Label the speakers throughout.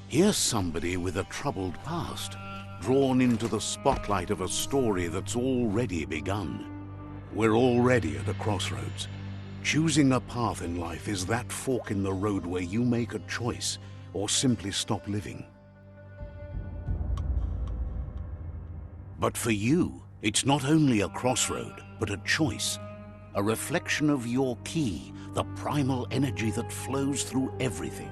Speaker 1: Here's somebody with a troubled past, drawn into the spotlight of a story that's already begun. We're already at a crossroads. Choosing a path in life is that fork in the road where you make a choice or simply stop living. But for you, it's not only a crossroad, but a choice. A reflection of your key, the primal energy that flows through everything.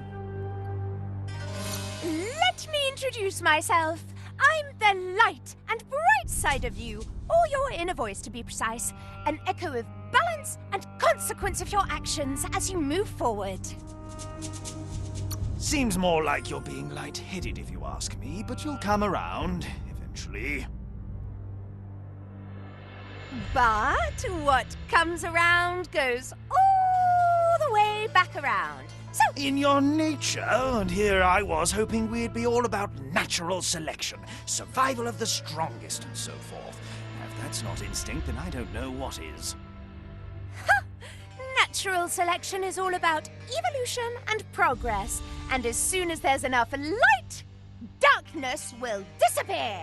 Speaker 2: Let me introduce myself. I'm the light and bright side of you, or your inner voice to be precise. An echo of balance and consequence of your actions as you move forward.
Speaker 3: Seems more like you're being light-headed if you ask me, but you'll come around, eventually.
Speaker 2: But what comes around goes all the way back around. So,
Speaker 3: In your nature, and here I was hoping we'd be all about natural selection, survival of the strongest, and so forth. If that's not instinct, then I don't know what is.
Speaker 2: natural selection is all about evolution and progress. And as soon as there's enough light, darkness will disappear.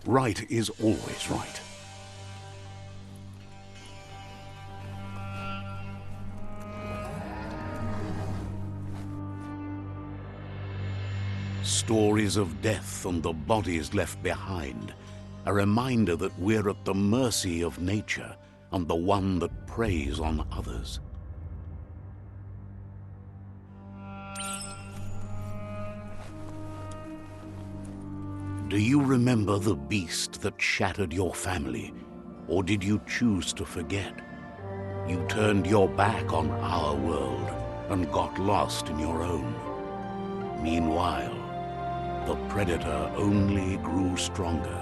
Speaker 1: Right is always right. Stories of death and the bodies left behind. A reminder that we're at the mercy of nature and the one that preys on others. Do you remember the beast that shattered your family? Or did you choose to forget? You turned your back on our world and got lost in your own. Meanwhile, the predator only grew stronger.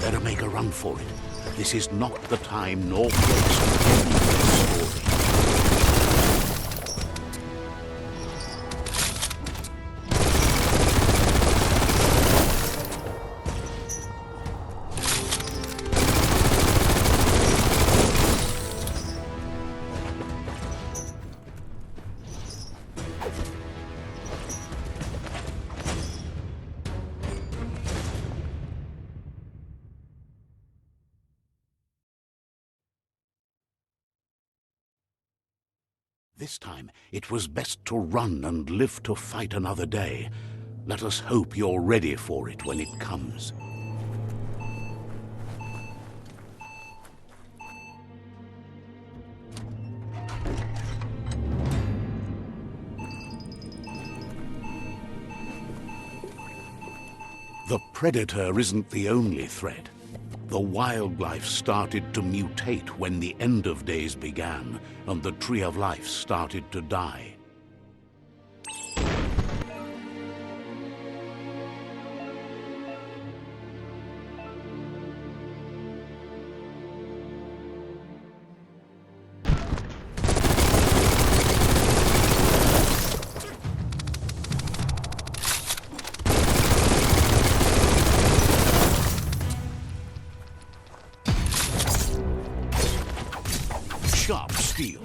Speaker 1: Better make a run for it. This is not the time nor place for any of this story. This time, it was best to run and live to fight another day. Let us hope you're ready for it when it comes. The predator isn't the only threat. The wildlife started to mutate when the end of days began, and the tree of life started to die. steel.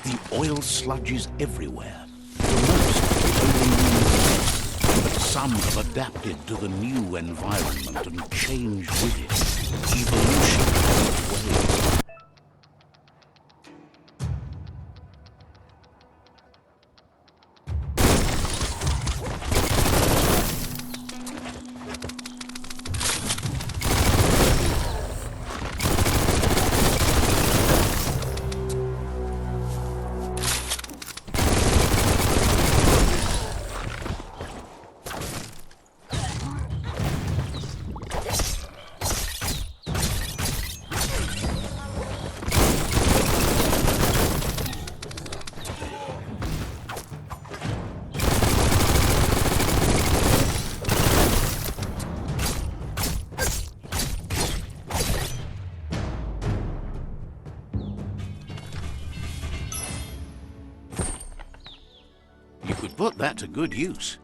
Speaker 1: The oil sludges everywhere. For most, only means, but some have adapted to the new environment and changed with it. Evolution has its ways. You could put that to good use.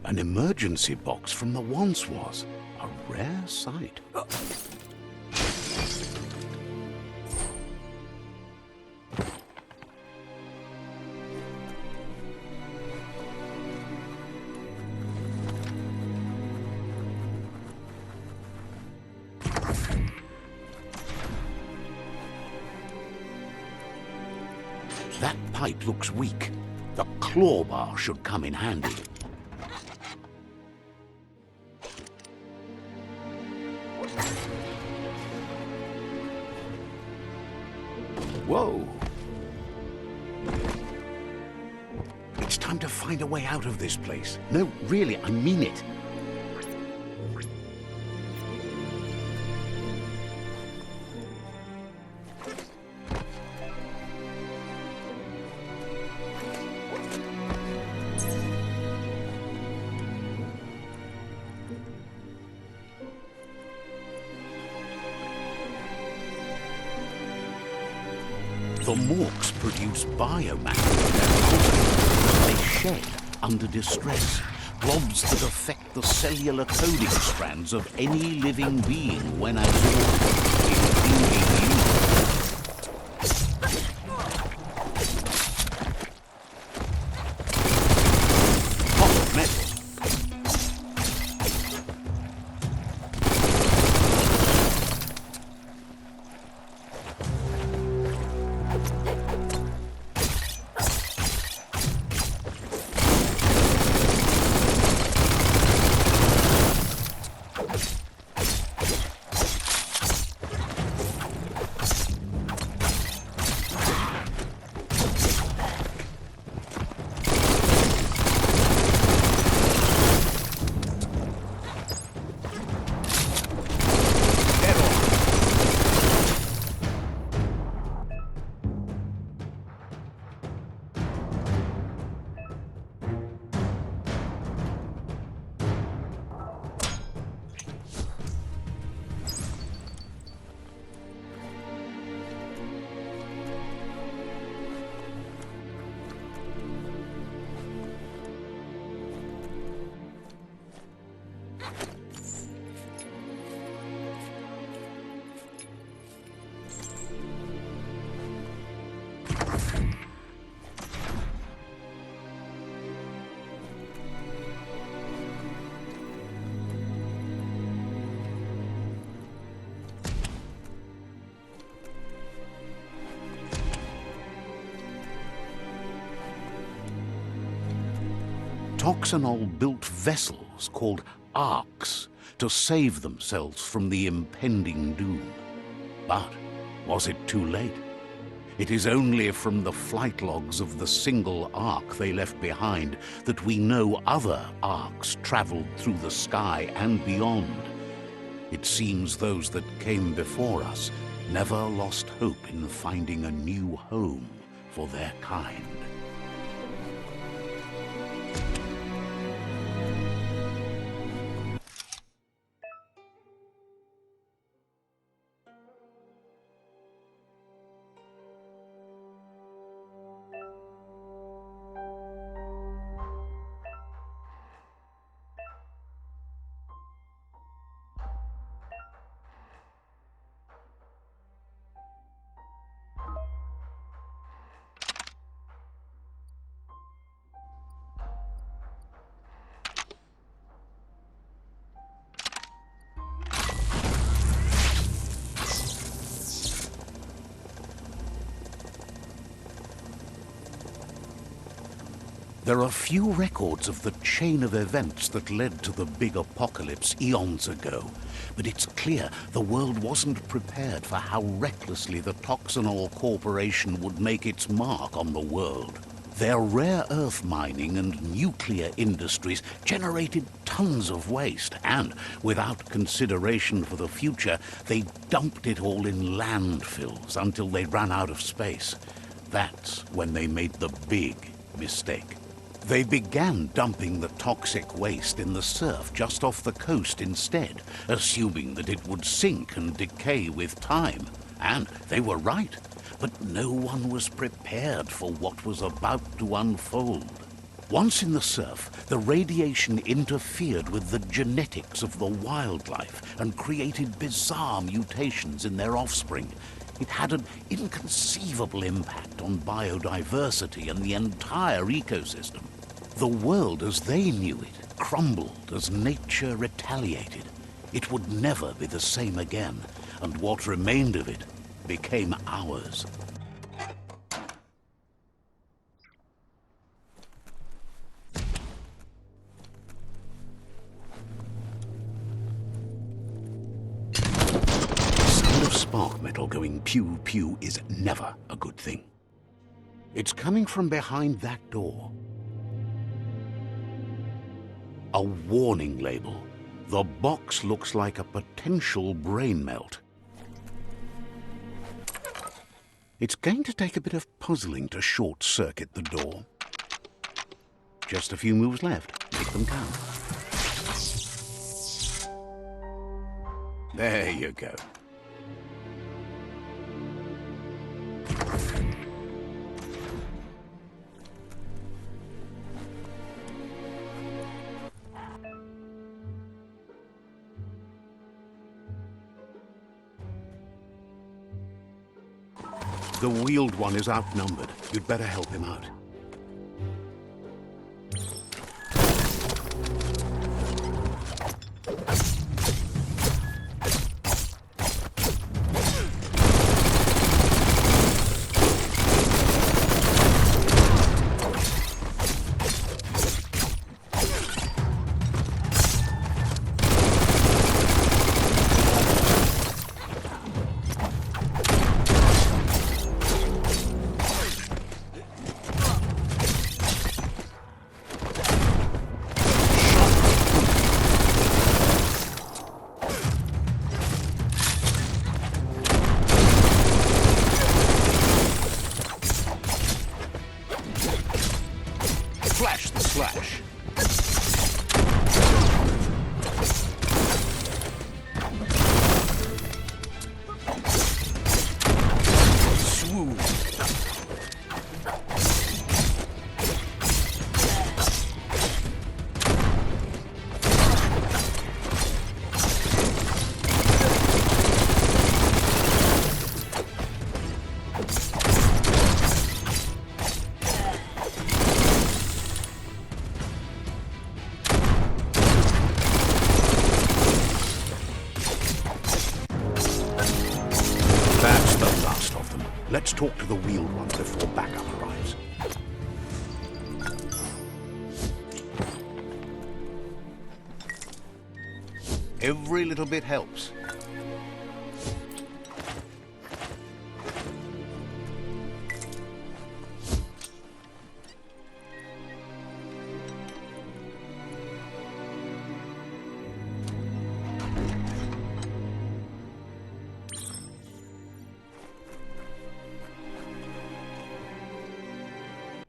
Speaker 1: An emergency box from the once was. A rare sight. That pipe looks weak. The claw bar should come in handy. Whoa! It's time to find a way out of this place. No, really, I mean it. The morks produce biomutant. They shed under distress, blobs that affect the cellular coding strands of any living being when absorbed, including you. Hot metal. Toxanol built vessels called arks to save themselves from the impending doom. But was it too late? It is only from the flight logs of the single ark they left behind that we know other arks traveled through the sky and beyond. It seems those that came before us never lost hope in finding a new home for their kind. There are few records of the chain of events that led to the big apocalypse eons ago, but it's clear the world wasn't prepared for how recklessly the Toxanol Corporation would make its mark on the world. Their rare earth mining and nuclear industries generated tons of waste, and without consideration for the future, they dumped it all in landfills until they ran out of space. That's when they made the big mistake. They began dumping the toxic waste in the surf just off the coast instead, assuming that it would sink and decay with time. And they were right, but no one was prepared for what was about to unfold. Once in the surf, the radiation interfered with the genetics of the wildlife and created bizarre mutations in their offspring. It had an inconceivable impact on biodiversity and the entire ecosystem. The world as they knew it crumbled as nature retaliated. It would never be the same again, and what remained of it became ours. Spark metal going pew-pew is never a good thing. It's coming from behind that door. A warning label. The box looks like a potential brain melt. It's going to take a bit of puzzling to short-circuit the door. Just a few moves left. Make them count. There you go. The wheeled one is outnumbered. You'd better help him out. Flash the slash. Swoop. That's the last of them. Let's talk to the wheeled one before backup arrives. Every little bit helps.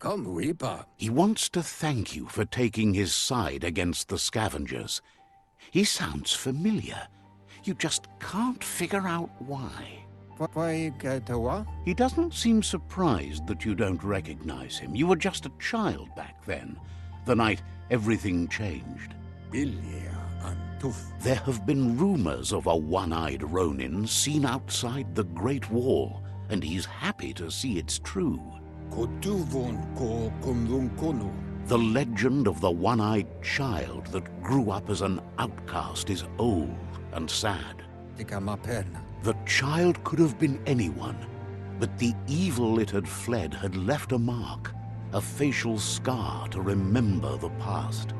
Speaker 4: Come, Reaper.
Speaker 1: He wants to thank you for taking his side against the scavengers. He sounds familiar. You just can't figure out why.
Speaker 4: Why,
Speaker 1: He doesn't seem surprised that you don't recognize him. You were just a child back then, the night everything changed. There have been rumors of a one-eyed Ronin seen outside the Great Wall, and he's happy to see it's true. The legend of the one-eyed child that grew up as an outcast is old and sad. The child could have been anyone, but the evil it had fled had left a mark, a facial scar to remember the past.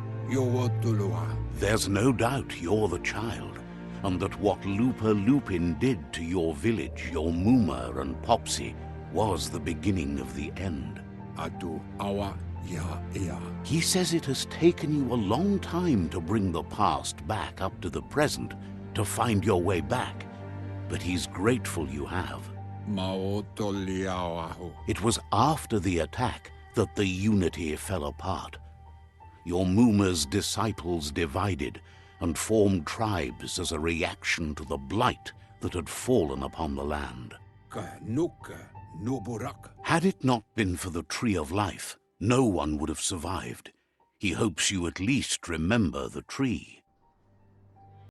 Speaker 1: There's no doubt you're the child, and that what Looper Lupin did to your village, your Muma and Popsy, was the beginning of the end. He says it has taken you a long time to bring the past back up to the present, to find your way back, but he's grateful you have. It was after the attack that the unity fell apart. Your Muma's disciples divided and formed tribes as a reaction to the blight that had fallen upon the land. Had it not been for the Tree of Life, No one would have survived. He hopes you at least remember the tree.